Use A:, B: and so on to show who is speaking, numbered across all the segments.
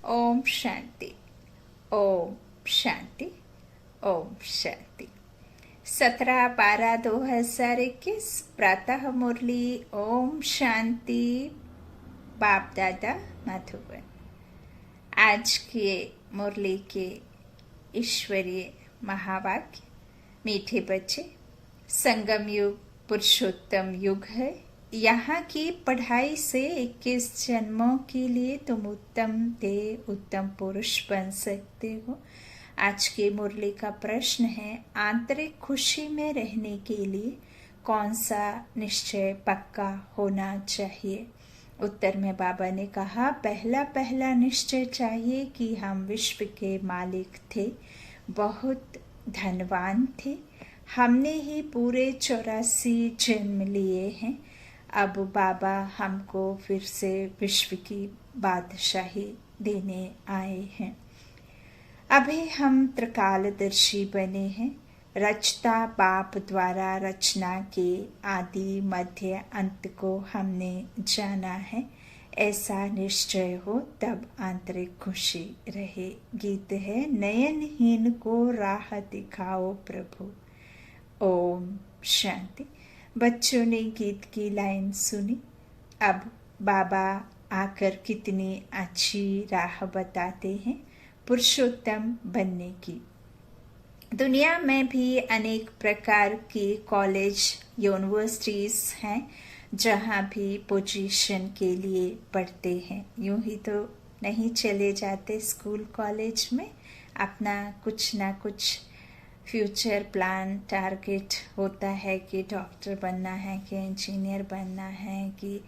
A: ओम शांति। ओम शांति। ओम शांति। 17/12/2021 प्रातः मुरली। ओम शांति। बाप दादा मधुबन। आज के मुरली के ईश्वरीय महावाक्य। मीठे बच्चे, संगम युग पुरुषोत्तम युग है। यहाँ की पढ़ाई से 21 जन्मों के लिए तुम उत्तम देव उत्तम पुरुष बन सकते हो। आज के मुरली का प्रश्न है, आंतरिक खुशी में रहने के लिए कौन सा निश्चय पक्का होना चाहिए। उत्तर में बाबा ने कहा, पहला निश्चय चाहिए कि हम विश्व के मालिक थे, बहुत धनवान थे। हमने ही पूरे 84 जन्म लिए हैं। अब बाबा हमको फिर से विश्व की बादशाही देने आए हैं। अभी हम त्रिकालदर्शी बने हैं। रचता बाप द्वारा रचना के आदि मध्य अंत को हमने जाना है। ऐसा निश्चय हो तब आंतरिक खुशी रहे। गीत है, नयनहीन को राह दिखाओ प्रभु। ओम शांति। बच्चों ने गीत की लाइन सुनी। अब बाबा आकर कितनी अच्छी राह बताते हैं पुरुषोत्तम बनने की। दुनिया में भी अनेक प्रकार की कॉलेज यूनिवर्सिटीज हैं जहाँ भी पोजीशन के लिए पढ़ते हैं। यूं ही तो नहीं चले जाते स्कूल कॉलेज में। अपना कुछ ना कुछ फ्यूचर प्लान टारगेट होता है कि डॉक्टर बनना है, कि इंजीनियर बनना है, कि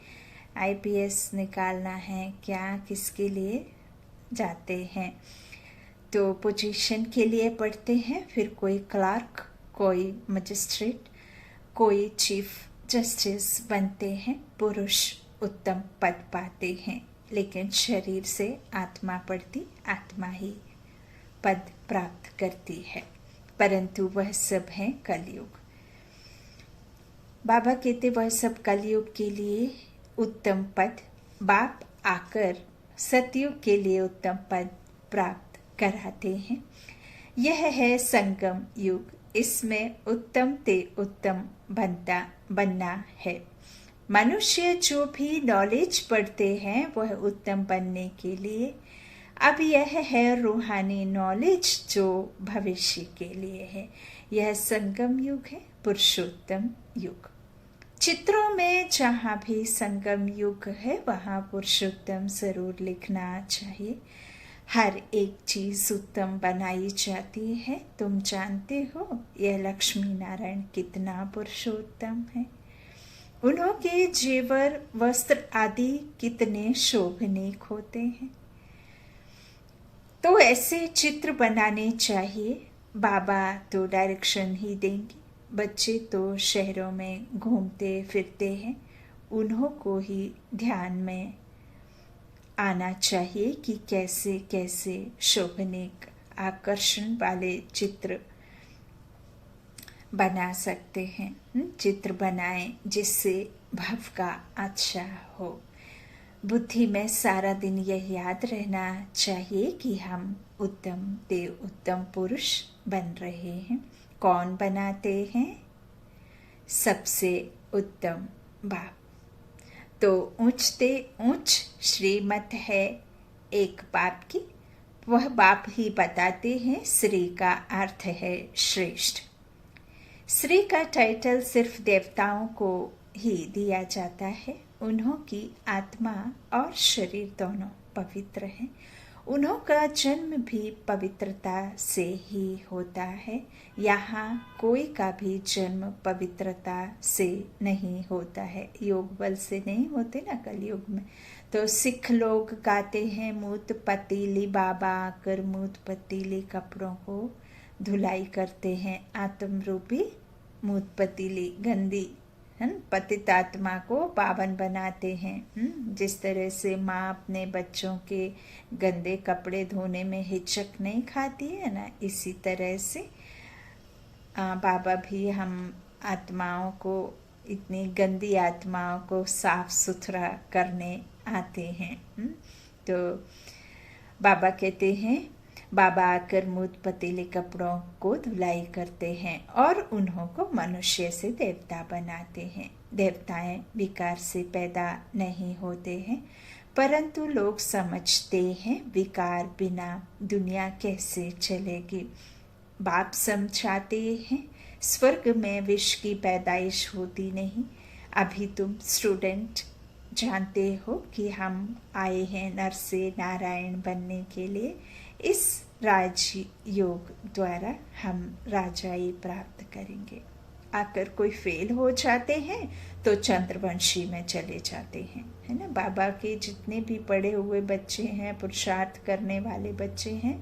A: आईपीएस निकालना है, क्या किसके लिए जाते हैं। तो पोजीशन के लिए पढ़ते हैं, फिर कोई क्लर्क, कोई मजिस्ट्रेट, कोई चीफ जस्टिस बनते हैं। पुरुष उत्तम पद पाते हैं, लेकिन शरीर से आत्मा पढ़ती, आत्मा ही पद प्राप्त करती है। परंतु वह सब है कलयुग। बाबा कहते वह सब कलयुग के लिए उत्तम पद। बाप आकर सतयुग के लिए उत्तम पद प्राप्त कराते हैं। यह है संगम युग। इसमें उत्तम ते उत्तम बनना है। मनुष्य जो भी नॉलेज पढ़ते हैं वह उत्तम बनने के लिए। अब यह है रूहानी नॉलेज जो भविष्य के लिए है। यह संगम युग है, पुरुषोत्तम युग। चित्रों में जहाँ भी संगम युग है वहाँ पुरुषोत्तम जरूर लिखना चाहिए। हर एक चीज उत्तम बनाई जाती है। तुम जानते हो यह लक्ष्मी नारायण कितना पुरुषोत्तम है। उन्होंने जेवर वस्त्र आदि कितने शोभनीक होते हैं। तो ऐसे चित्र बनाने चाहिए। बाबा तो डायरेक्शन ही देंगे। बच्चे तो शहरों में घूमते फिरते हैं, उन्हों को ही ध्यान में आना चाहिए कि कैसे कैसे शोभनीक आकर्षण वाले चित्र बना सकते हैं। चित्र बनाएं जिससे भाव का अच्छा हो। बुद्धि में सारा दिन यह याद रहना चाहिए कि हम उत्तम देव उत्तम पुरुष बन रहे हैं। कौन बनाते हैं? सबसे उत्तम बाप। तो ऊंचते ऊंच श्रीमत है एक बाप की। वह बाप ही बताते हैं। श्री का अर्थ है श्रेष्ठ। श्री का टाइटल सिर्फ देवताओं को ही दिया जाता है। उन्हों की आत्मा और शरीर दोनों पवित्र हैं। उन्हों का जन्म भी पवित्रता से ही होता है। यहाँ कोई का भी जन्म पवित्रता से नहीं होता है। योग बल से नहीं होते ना कलयुग में। तो सिख लोग गाते हैं, मूत पतीली बाबा आकर मूत पतीली कपड़ों को धुलाई करते हैं। आत्म रूपी मूत पतीली गंदी पतित आत्मा को पावन बनाते हैं। जिस तरह से माँ अपने बच्चों के गंदे कपड़े धोने में हिचक नहीं खाती है ना, इसी तरह से बाबा भी हम आत्माओं को, इतनी गंदी आत्माओं को साफ सुथरा करने आते हैं। तो बाबा कहते हैं, बाबा आकर मूत पतीले कपड़ों को धुलाई करते हैं और उन्हों को मनुष्य से देवता बनाते हैं। देवताएं विकार से पैदा नहीं होते हैं, परंतु लोग समझते हैं विकार बिना दुनिया कैसे चलेगी। बाप समझाते हैं स्वर्ग में विष की पैदाइश होती नहीं। अभी तुम स्टूडेंट जानते हो कि हम आए हैं नर से नारायण बनने के लिए। इस राजयोग द्वारा हम राजाई प्राप्त करेंगे। आकर कोई फेल हो जाते हैं तो चंद्रवंशी में चले जाते हैं, है ना। बाबा के जितने भी पढ़े हुए बच्चे हैं, पुरुषार्थ करने वाले बच्चे हैं,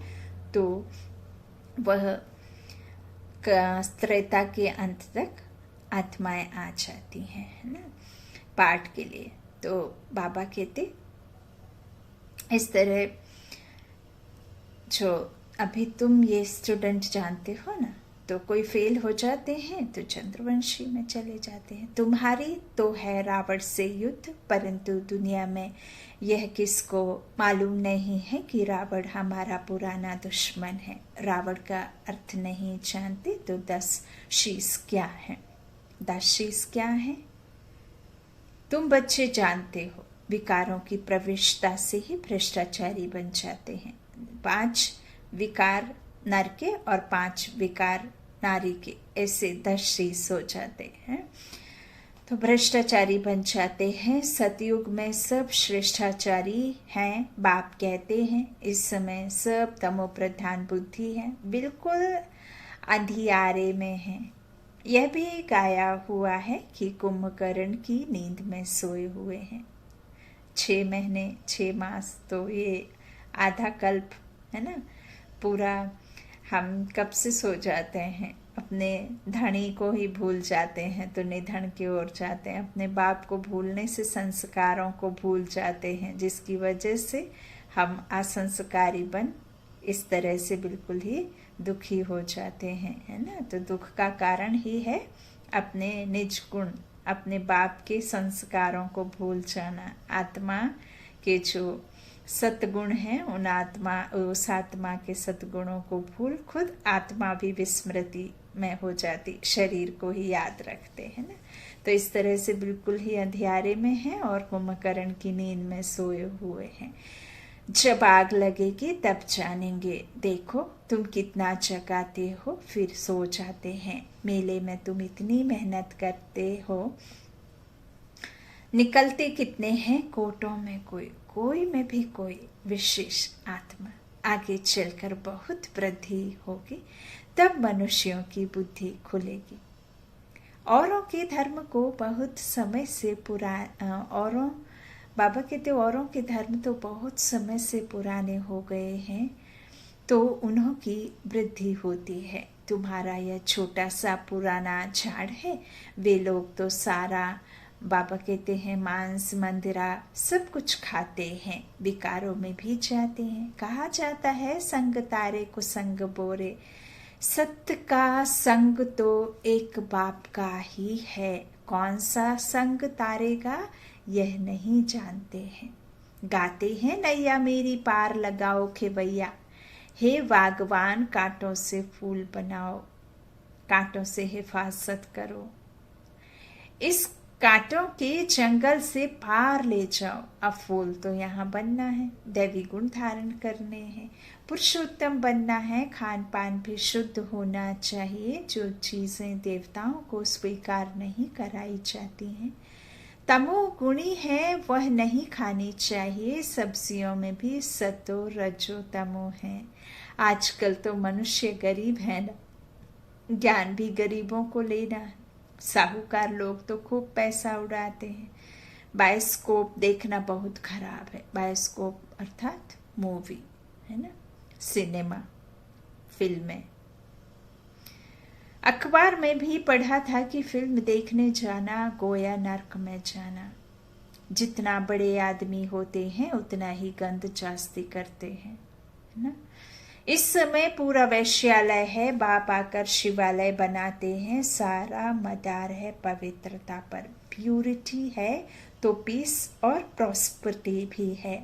A: तो वह त्रेता के अंत तक आत्माएं आ जाती हैं, है ना, पाठ के लिए। तो बाबा कहते इस तरह, जो अभी तुम ये स्टूडेंट जानते हो ना, तो कोई फेल हो जाते हैं तो चंद्रवंशी में चले जाते हैं। तुम्हारी तो है रावण से युद्ध, परंतु दुनिया में यह किसको मालूम नहीं है कि रावण हमारा पुराना दुश्मन है। रावण का अर्थ नहीं जानते तो 10 शीश क्या है। 10 शीश क्या है तुम बच्चे जानते हो। विकारों की प्रविष्टता से ही भ्रष्टाचारी बन जाते हैं। 5 विकार नर के और 5 विकार नारी के, ऐसे 10 शीश हो जाते हैं तो भ्रष्टाचारी बन जाते हैं। सतयुग में सब श्रेष्ठाचारी हैं। बाप कहते हैं इस समय सब तमो प्रधान बुद्धि है, बिल्कुल अंधियारे में है। यह भी गाया हुआ है कि कुंभकर्ण की नींद में सोए हुए हैं। 6 महीने 6 मास तो ये आधा कल्प है ना। पूरा हम कब से सो जाते हैं, अपने धनी को ही भूल जाते हैं तो निधन की ओर जाते हैं। अपने बाप को भूलने से संस्कारों को भूल जाते हैं, जिसकी वजह से हम असंस्कारी बन इस तरह से बिल्कुल ही दुखी हो जाते हैं, है ना। तो दुख का कारण ही है अपने निज गुण, अपने बाप के संस्कारों को भूल जाना। आत्मा के जो सतगुण हैं उस आत्मा के सतगुणों को भूल खुद आत्मा भी विस्मृति में हो जाती, शरीर को ही याद रखते हैं ना। तो इस तरह से बिल्कुल ही अंधियारे में हैं और कुंभकर्ण की नींद में सोए हुए हैं। जब आग लगेगी तब जानेंगे। देखो तुम कितना जगाते हो फिर सो जाते हैं। मेले में तुम इतनी मेहनत करते हो, निकलते कितने हैं कोटों में कोई में भी कोई विशेष आत्मा। आगे चलकर बहुत वृद्धि होगी, तब मनुष्यों की बुद्धि खुलेगी। औरों के धर्म को बहुत समय से बाबा कहते औरों के धर्म तो बहुत समय से पुराने हो गए हैं, तो उन्हों की वृद्धि होती है। तुम्हारा यह छोटा सा पुराना झाड़ है, वे लोग तो सारा बाबा कहते हैं मांस मंदिरा सब कुछ खाते हैं, विकारों में भी जाते हैं। कहा जाता है संग तारे को संग बोरे। सत्य का संग तो एक बाप का ही है, कौन सा संग तारेगा यह नहीं जानते हैं। गाते हैं नैया मेरी पार लगाओ खेवैया, हे बागवान कांटों से फूल बनाओ, कांटों से हिफाजत करो, इस कांटों के जंगल से पार ले जाओ। अब फूल तो यहाँ बनना है, दैवी गुण धारण करने हैं, पुरुषोत्तम बनना है, खान पान भी शुद्ध होना चाहिए। जो चीजें देवताओं को स्वीकार नहीं कराई जाती हैं, तमो गुणी है, वह नहीं खानी चाहिए। सब्जियों में भी सतो रजो तमो है। आजकल तो मनुष्य गरीब है ना, ज्ञान भी गरीबों को लेना है। साहूकार लोग तो खूब पैसा उड़ाते हैं। बायोस्कोप देखना बहुत खराब है। बायोस्कोप अर्थात मूवी, है ना, सिनेमा, फिल्में। अखबार में भी पढ़ा था कि फिल्म देखने जाना गोया नर्क में जाना। जितना बड़े आदमी होते हैं उतना ही गंद जास्ती करते हैं, है ना। इस समय पूरा वैश्यालय है, बाप आकर शिवालय बनाते हैं। सारा मदार है पवित्रता पर, प्यूरिटी है तो पीस और प्रॉस्पेरिटी भी है।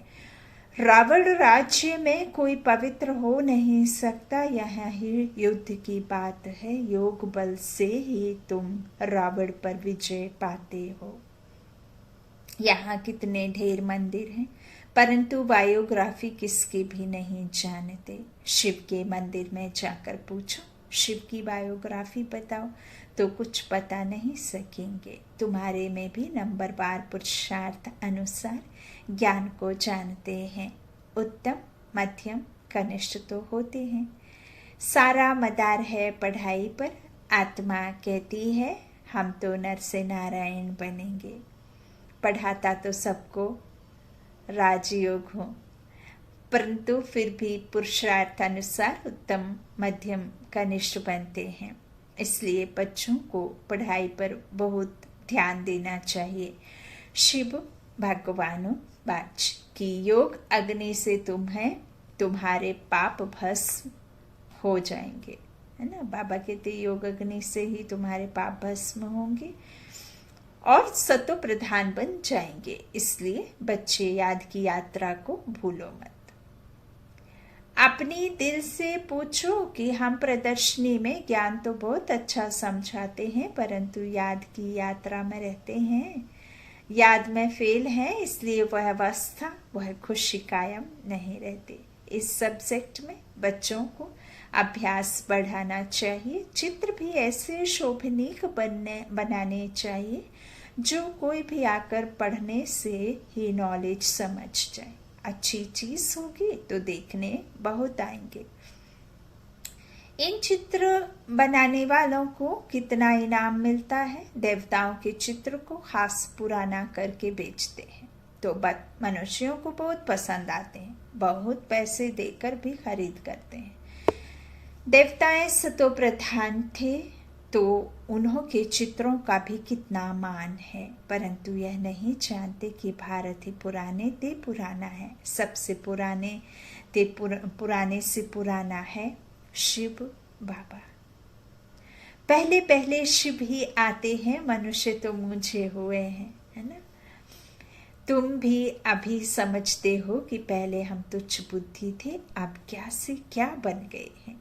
A: रावण राज्य में कोई पवित्र हो नहीं सकता, यह ही युद्ध की बात है। योग बल से ही तुम रावण पर विजय पाते हो। यहाँ कितने ढेर मंदिर हैं, परंतु बायोग्राफी किसकी भी नहीं जानते। शिव के मंदिर में जाकर पूछो, शिव की बायोग्राफी बताओ, तो कुछ पता नहीं सकेंगे। तुम्हारे में भी नंबरवार पुरुषार्थ अनुसार ज्ञान को जानते हैं। उत्तम, मध्यम, कनिष्ठ तो होते हैं। सारा मदार है पढ़ाई पर। आत्मा कहती है हम तो नर से नारायण बनेंगे। पढ़ाता तो सबको राजयोग हो, परंतु फिर भी पुरुषार्थ अनुसार उत्तम, मध्यम, कनिष्ठ बनते हैं। इसलिए बच्चों को पढ़ाई पर बहुत ध्यान देना चाहिए। शिव भगवानो बाच कि योग अग्नि से तुम्हारे पाप भस्म हो जाएंगे, है ना। बाबा कहते योग अग्नि से ही तुम्हारे पाप भस्म होंगे और सतो प्रधान बन जाएंगे। इसलिए बच्चे याद की यात्रा को भूलो मत। अपनी दिल से पूछो कि हम प्रदर्शनी में ज्ञान तो बहुत अच्छा समझाते हैं, परंतु याद की यात्रा में रहते हैं, याद में फेल है, इसलिए वह अवस्था, वह खुशी कायम नहीं रहती। इस सब्जेक्ट में बच्चों को अभ्यास बढ़ाना चाहिए। चित्र भी ऐसे शोभनीक बनाने चाहिए जो कोई भी आकर पढ़ने से ही नॉलेज समझ जाए। अच्छी चीज होगी तो देखने बहुत आएंगे। इन चित्र बनाने वालों को कितना इनाम मिलता है। देवताओं के चित्र को खास पुराना करके बेचते हैं तो मनुष्यों को बहुत पसंद आते हैं, बहुत पैसे देकर भी खरीद करते हैं। देवताएं सतो प्रधान थे तो उन्हों के चित्रों का भी कितना मान है, परंतु यह नहीं जानते कि भारत ही पुराने ते पुराना है। सबसे पुराने से पुराना है शिव बाबा। पहले पहले शिव ही आते हैं, मनुष्य तो मुझे हुए हैं, है ना। तुम भी अभी समझते हो कि पहले हम तुच्छ बुद्धि थे, अब क्या से क्या बन गए हैं।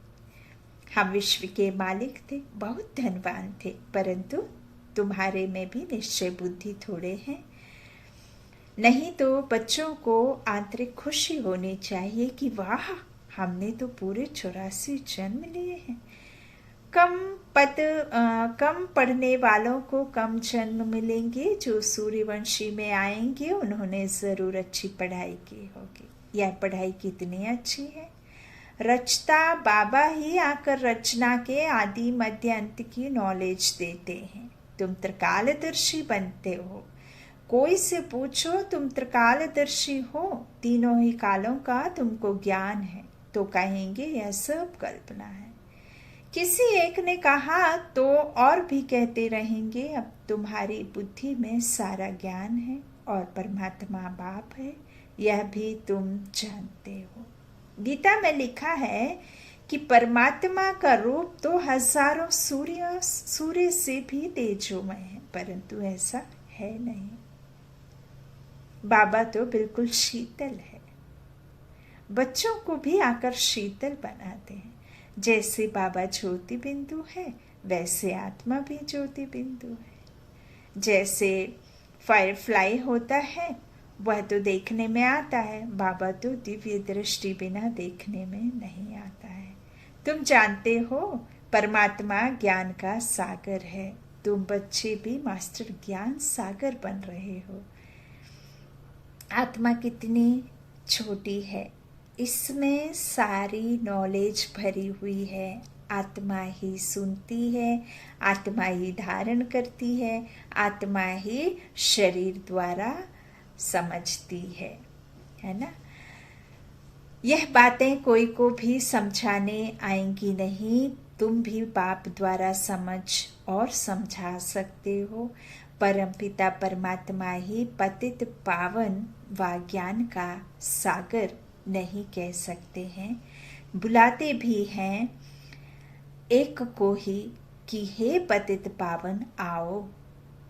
A: हम विश्व के मालिक थे, बहुत धनवान थे, परंतु तुम्हारे में भी निश्चय बुद्धि थोड़े हैं। नहीं तो बच्चों को आंतरिक खुशी होनी चाहिए कि वाह, हमने तो पूरे 84 जन्म लिए हैं। कम पढ़ने वालों को कम जन्म मिलेंगे। जो सूर्यवंशी में आएंगे उन्होंने जरूर अच्छी पढ़ाई की होगी। यह पढ़ाई कितनी अच्छी है। रचता बाबा ही आकर रचना के आदि मध्य अंत की नॉलेज देते हैं। तुम त्रिकालदर्शी बनते हो। कोई से पूछो तुम त्रिकालदर्शी हो, तीनों ही कालों का तुमको ज्ञान है, तो कहेंगे यह सब कल्पना है। किसी एक ने कहा तो और भी कहते रहेंगे। अब तुम्हारी बुद्धि में सारा ज्ञान है और परमात्मा बाप है, यह भी तुम जानते हो। गीता में लिखा है कि परमात्मा का रूप तो हजारों सूर्य से भी तेजोमय है, परंतु ऐसा है नहीं। बाबा तो बिल्कुल शीतल है, बच्चों को भी आकर शीतल बनाते हैं। जैसे बाबा ज्योति बिंदु है, वैसे आत्मा भी ज्योति बिंदु है। जैसे फायरफ्लाई होता है, वह तो देखने में आता है, बाबा तो दिव्य दृष्टि बिना देखने में नहीं आता है। तुम जानते हो परमात्मा ज्ञान का सागर है, तुम बच्चे भी मास्टर ज्ञान सागर बन रहे हो। आत्मा कितनी छोटी है, इसमें सारी नॉलेज भरी हुई है। आत्मा ही सुनती है, आत्मा ही धारण करती है, आत्मा ही शरीर द्वारा समझती है ना। यह बातें कोई को भी समझाने आएंगी नहीं, तुम भी बाप द्वारा समझ और समझा सकते हो। परमपिता परमात्मा ही पतित पावन व ज्ञान का सागर नहीं कह सकते हैं, बुलाते भी हैं एक को ही कि हे पतित पावन आओ,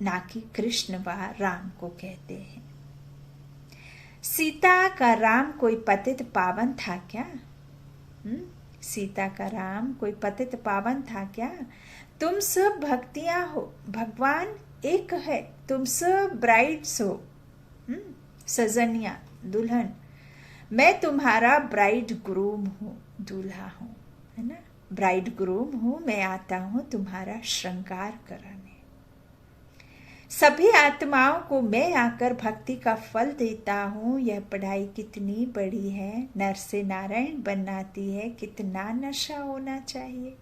A: ना कि कृष्ण व राम को कहते हैं। सीता का राम कोई पतित पावन था क्या? सीता का राम कोई पतित पावन था क्या? तुम सब भक्तियां हो, भगवान एक है, तुम सब ब्राइड्स हो, सजनिया, दुल्हन। मैं तुम्हारा ब्राइड ग्रूम हूँ, दूल्हा हूँ, है ना। ब्राइड ग्रूम हूँ, मैं आता हूँ तुम्हारा श्रृंगार कराने। सभी आत्माओं को मैं आकर भक्ति का फल देता हूँ। यह पढ़ाई कितनी बड़ी है, नर से नारायण बनाती है, कितना नशा होना चाहिए।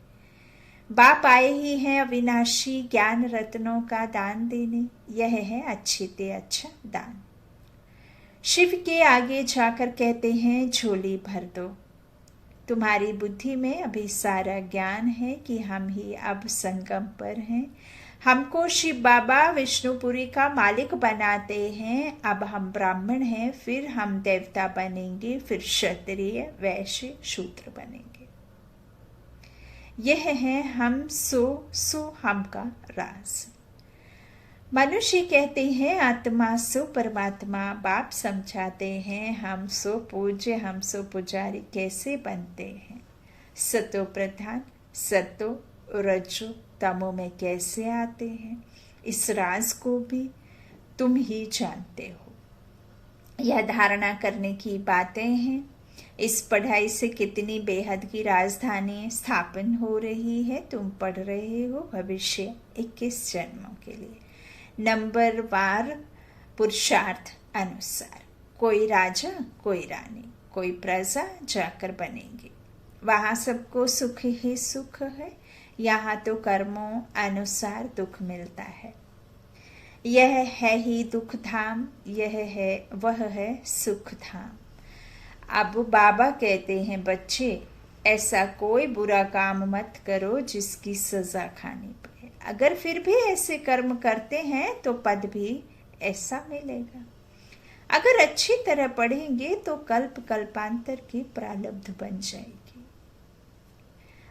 A: बाप आए ही हैं अविनाशी ज्ञान रत्नों का दान देने, यह है अच्छे ते अच्छा दान। शिव के आगे जाकर कहते हैं झोली भर दो। तुम्हारी बुद्धि में अभी सारा ज्ञान है कि हम ही अब संगम पर हैं। हमको शिव बाबा विष्णुपुरी का मालिक बनाते हैं। अब हम ब्राह्मण हैं, फिर हम देवता बनेंगे, फिर क्षत्रिय, वैश्य, शूद्र बनेंगे। यह है हम सो हम का राज। मनुष्य कहते हैं आत्मा सो परमात्मा, बाप समझाते हैं हम सो पूज्य, हम सो पुजारी कैसे बनते हैं। सतो प्रधान, सतो रजो तमो में कैसे आते हैं, इस राज को भी तुम ही जानते हो। यह धारणा करने की बातें हैं। इस पढ़ाई से कितनी बेहद की राजधानी स्थापन हो रही है। तुम पढ़ रहे हो भविष्य 21 जन्मों के लिए, नंबर वार पुरुषार्थ अनुसार। कोई राजा, कोई रानी, कोई प्रजा जाकर बनेंगे। वहाँ सबको सुख ही सुख है, यहाँ तो कर्मों अनुसार दुख मिलता है। यह है ही दुख धाम, वह है सुख धाम। अब बाबा कहते हैं बच्चे, ऐसा कोई बुरा काम मत करो जिसकी सजा खानी पड़े। अगर फिर भी ऐसे कर्म करते हैं तो पद भी ऐसा मिलेगा। अगर अच्छी तरह पढ़ेंगे तो कल्प कल्पांतर की प्रारब्ध बन जाएगी।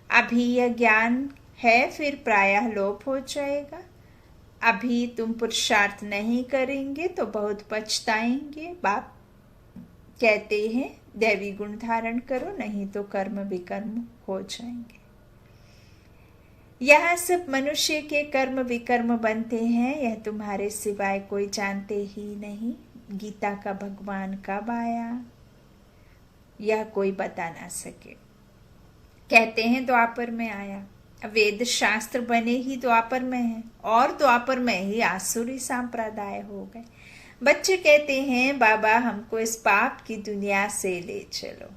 A: अभी यह ज्ञान है, फिर प्रायः लोप हो जाएगा। अभी तुम पुरुषार्थ नहीं करेंगे तो बहुत पछताएंगे। बाप कहते हैं दैवी गुण धारण करो, नहीं तो कर्म विकर्म हो जाएंगे। यह सब मनुष्य के कर्म विकर्म बनते हैं, यह तुम्हारे सिवाय कोई जानते ही नहीं। गीता का भगवान कब आया यह कोई बता ना सके। कहते हैं द्वापर में आया। वेद शास्त्र बने ही द्वापर में है, और द्वापर में ही आसुरी संप्रदाय हो गए। बच्चे कहते हैं बाबा हमको इस पाप की दुनिया से ले चलो।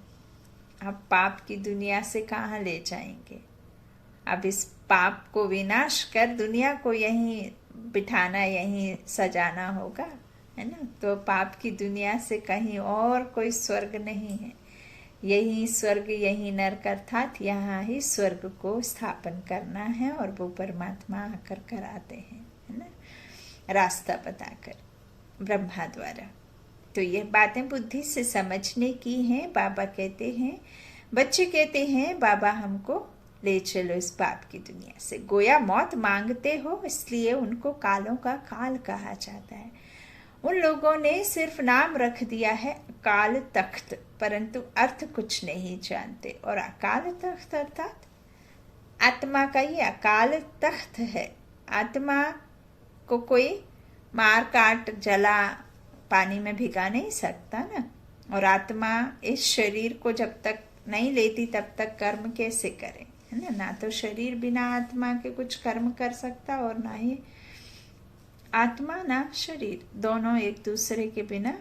A: अब पाप की दुनिया से कहाँ ले जाएंगे? अब इस पाप को विनाश कर दुनिया को यहीं बिठाना, यहीं सजाना होगा, है ना। तो पाप की दुनिया से कहीं और कोई स्वर्ग नहीं है। यही स्वर्ग, यही नरक, अर्थात यहाँ ही स्वर्ग को स्थापन करना है, और वो परमात्मा आकर कराते हैं, है ना, रास्ता बताकर ब्रह्मा द्वारा। तो ये बातें बुद्धि से समझने की हैं। बाबा कहते हैं, बच्चे कहते हैं बाबा हमको ले चलो इस पाप की दुनिया से। गोया मौत मांगते हो, इसलिए उनको कालों का काल कहा जाता है। उन लोगों ने सिर्फ नाम रख दिया है अकाल तख्त, परंतु अर्थ कुछ नहीं जानते। और अकाल तख्त अर्थात आत्मा का ही अकाल तख्त है। आत्मा को कोई मार काट जला पानी में भिगा नहीं सकता ना। और आत्मा इस शरीर को जब तक नहीं लेती तब तक कर्म कैसे करे, है ना। ना तो शरीर बिना आत्मा के कुछ कर्म कर सकता, और ना ही आत्मा ना शरीर, दोनों एक दूसरे के बिना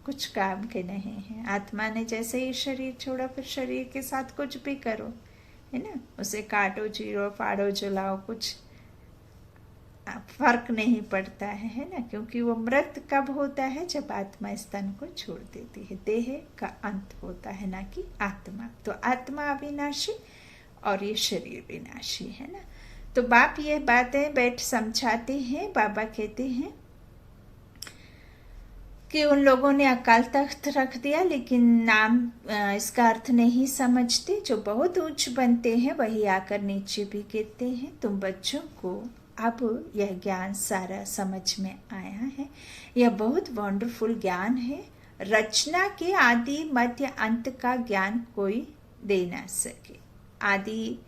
A: कुछ काम के नहीं है। आत्मा ने जैसे ही शरीर छोड़ा, फिर शरीर के साथ कुछ भी करो, है ना, उसे काटो, चीरो, फाड़ो, जलाओ, कुछ फर्क नहीं पड़ता है ना। क्योंकि वो मृत कब होता है? जब आत्मा इस तन को छोड़ देती है। देह का अंत होता है, ना कि आत्मा। तो आत्मा अविनाशी और ये शरीर विनाशी है ना। तो बाप ये बातें बैठ समझाते हैं। बाबा कहते हैं कि उन लोगों ने अकाल तख्त रख दिया, लेकिन नाम इसका अर्थ नहीं समझते। जो बहुत ऊंच बनते हैं वही आकर नीचे भी गिरते हैं। तुम बच्चों को अब यह ज्ञान सारा समझ में आया है। यह बहुत वंडरफुल ज्ञान है। रचना के आदि मध्य अंत का ज्ञान कोई दे ना सके। आदि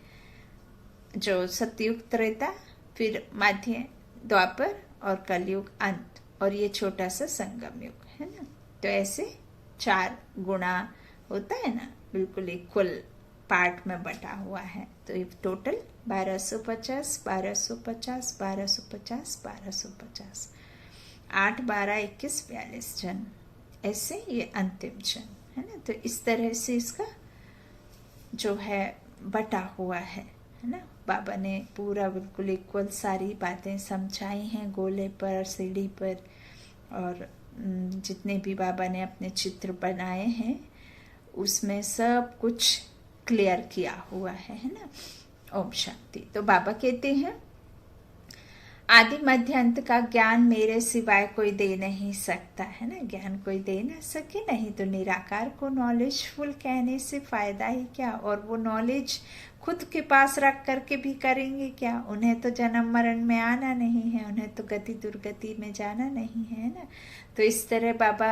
A: जो सतयुग त्रेता, फिर मध्य द्वापर और कलयुग अंत, और ये छोटा सा संगम युग है ना। तो ऐसे 4 गुणा होता है ना, बिल्कुल इक्वल पार्ट में बटा हुआ है। तो ये टोटल 1250, 1250, 1250, 1250, 8, 12, 21, 42 जन्म, ऐसे ये अंतिम जन्म है ना। तो इस तरह से इसका जो है बटा हुआ है ना। बाबा ने पूरा बिल्कुल इक्वल सारी बातें समझाई हैं गोले पर, सीढ़ी पर, और जितने भी बाबा ने अपने चित्र बनाए हैं उसमें सब कुछ क्लियर किया हुआ है ना। ओम शांति। तो बाबा कहते हैं आदि मध्य अंत का ज्ञान मेरे सिवाय कोई दे नहीं सकता है ना। ज्ञान कोई दे ना सके, नहीं तो निराकार को नॉलेजफुल कहने से फायदा ही क्या। और वो नॉलेज खुद के पास रख करके भी करेंगे क्या। उन्हें तो जन्म मरण में आना नहीं है, उन्हें तो गति दुर्गति में जाना नहीं है ना। तो इस तरह बाबा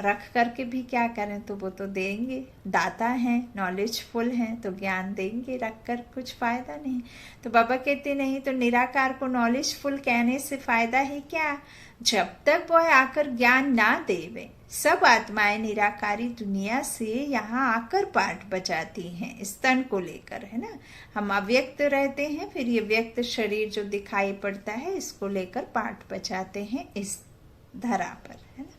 A: रख करके भी क्या करें, तो वो तो देंगे, दाता हैं, नॉलेजफुल हैं, तो ज्ञान देंगे, रख कर कुछ फायदा नहीं। तो बाबा कहते नहीं तो निराकार को नॉलेजफुल कहने से फायदा ही क्या। जब तक वह आकर ज्ञान ना देवे, सब आत्माएं निराकारी दुनिया से यहाँ आकर पाठ बजाती हैं इस तन को लेकर है ना। हम अव्यक्त रहते हैं, फिर ये व्यक्त शरीर जो दिखाई पड़ता है इसको लेकर पाठ बजाते हैं इस धरा पर है ना।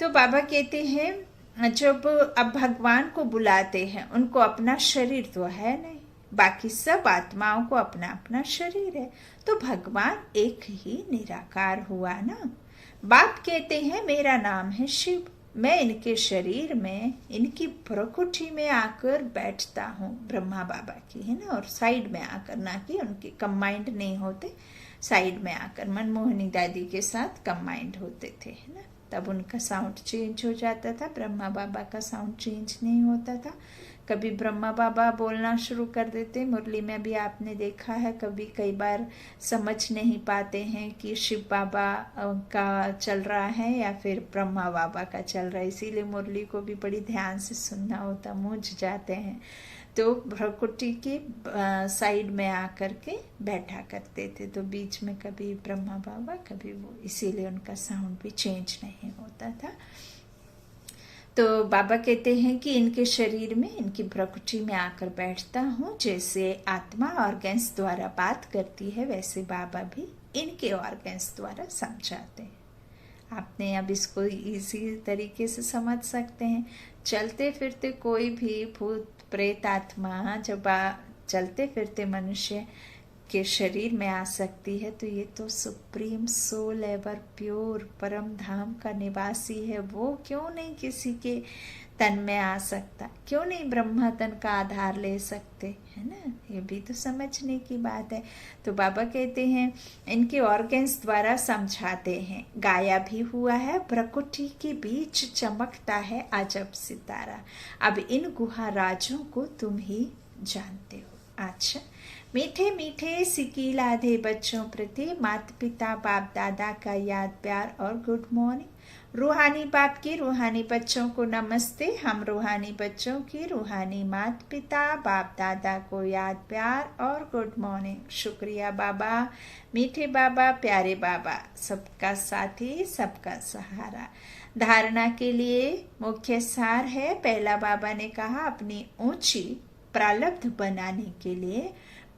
A: तो बाबा कहते हैं जब अब भगवान को बुलाते हैं, उनको अपना शरीर तो है नहीं, बाकी सब आत्माओं को अपना अपना शरीर है, तो भगवान एक ही निराकार हुआ ना। बाप कहते हैं मेरा नाम है शिव, मैं इनके शरीर में, इनकी प्रकृति में आकर बैठता हूँ, ब्रह्मा बाबा की है ना। और साइड में आकर, ना कि उनके कंबाइंड नहीं होते, साइड में आकर मनमोहनी दादी के साथ कंबाइंड होते थे है ना। तब उनका साउंड चेंज हो जाता था, ब्रह्मा बाबा का साउंड चेंज नहीं होता था। कभी ब्रह्मा बाबा बोलना शुरू कर देते, मुरली में भी आपने देखा है, कभी कई बार समझ नहीं पाते हैं कि शिव बाबा का चल रहा है या फिर ब्रह्मा बाबा का चल रहा है, इसीलिए मुरली को भी बड़ी ध्यान से सुनना होता, मूझ जाते हैं। तो भ्रकुटी की साइड में आकर के बैठा करते थे, तो बीच में कभी ब्रह्मा बाबा कभी वो, इसीलिए उनका साउंड भी चेंज नहीं होता था। तो बाबा कहते हैं कि इनके शरीर में, इनकी प्रकृति में आकर बैठता हूँ। जैसे आत्मा ऑर्गन्स द्वारा बात करती है, वैसे बाबा भी इनके ऑर्गन्स द्वारा समझाते हैं। आपने अब इसको इसी तरीके से समझ सकते हैं। चलते फिरते कोई भी भूत प्रेत आत्मा जब चलते फिरते मनुष्य के शरीर में आ सकती है, तो ये तो सुप्रीम सोल एवर प्योर परम धाम का निवासी है, वो क्यों नहीं किसी के तन में आ सकता, क्यों नहीं ब्रह्मा तन का आधार ले सकते है ना। ये भी तो समझने की बात है। तो बाबा कहते हैं इनके ऑर्गन्स द्वारा समझाते हैं। गाया भी हुआ है प्रकृति के बीच चमकता है अजब सितारा, अब इन गुहा राजों को तुम ही जानते हो। अच्छा, मीठे मीठे सिकीलाधे बच्चों प्रति माता पिता बाप दादा का याद प्यार और गुड मॉर्निंग। रूहानी बाप की रूहानी बच्चों को नमस्ते। हम रूहानी बच्चों की रूहानी माता पिता बाप दादा को याद प्यार और गुड मॉर्निंग। शुक्रिया बाबा, मीठे बाबा, प्यारे बाबा, सबका साथी सबका सहारा। धारणा के लिए मुख्य सार है। पहला बाबा ने कहा अपनी ऊंची प्रारब्ध बनाने के लिए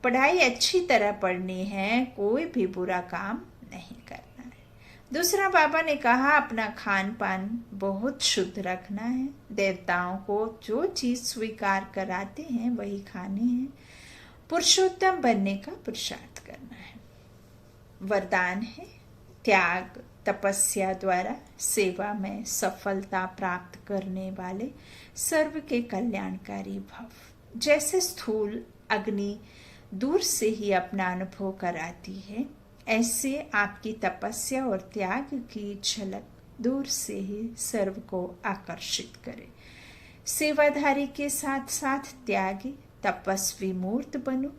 A: पढ़ाई अच्छी तरह पढ़नी है, कोई भी बुरा काम नहीं करना है। दूसरा बाबा ने कहा अपना खान पान बहुत शुद्ध रखना है, देवताओं को जो चीज स्वीकार कराते हैं वही खानी है, पुरुषोत्तम बनने का पुरुषार्थ करना है। वरदान है त्याग तपस्या द्वारा सेवा में सफलता प्राप्त करने वाले सर्व के कल्याणकारी भव। जैसे स्थूल अग्नि दूर से ही अपना अनुभव कराती है, ऐसे आपकी तपस्या और त्याग की झलक दूर से ही सर्व को आकर्षित करे। सेवाधारी के साथ साथ त्यागी तपस्वी मूर्त बनो,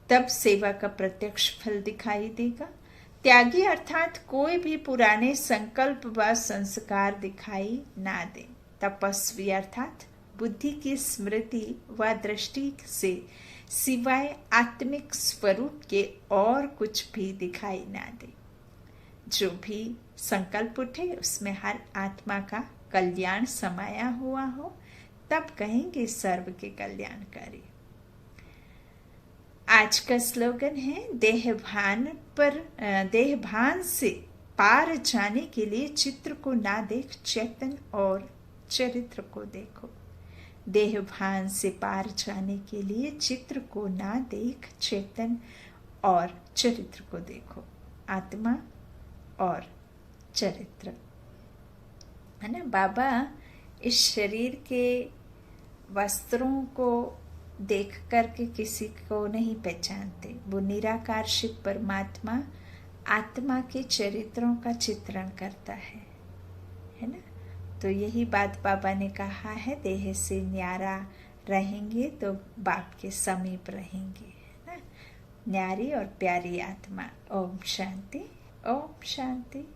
A: तब सेवा का प्रत्यक्ष फल दिखाई देगा। त्यागी अर्थात कोई भी पुराने संकल्प व संस्कार दिखाई ना दे। तपस्वी अर्थात बुद्धि की स्मृति व दृष्टि से सिवाय आत्मिक स्वरूप के और कुछ भी दिखाई ना दे। जो भी संकल्प उठे उसमें हर आत्मा का कल्याण समाया हुआ हो, तब कहेंगे सर्व के कल्याणकारी। आज का स्लोगन है, देह भान से पार जाने के लिए चित्र को ना देख, चेतन और चरित्र को देखो। देह भान से पार जाने के लिए चित्र को ना देख, चेतन और चरित्र को देखो। आत्मा और चरित्र, है ना। बाबा इस शरीर के वस्त्रों को देख करके किसी को नहीं पहचानते। वो निराकार शिव परमात्मा आत्मा के चरित्रों का चित्रण करता है ना। तो यही बात बाबा ने कहा है, देह से न्यारा रहेंगे तो बाप के समीप रहेंगे, है ना। न्यारी और प्यारी आत्मा। ओम शांति, ओम शांति।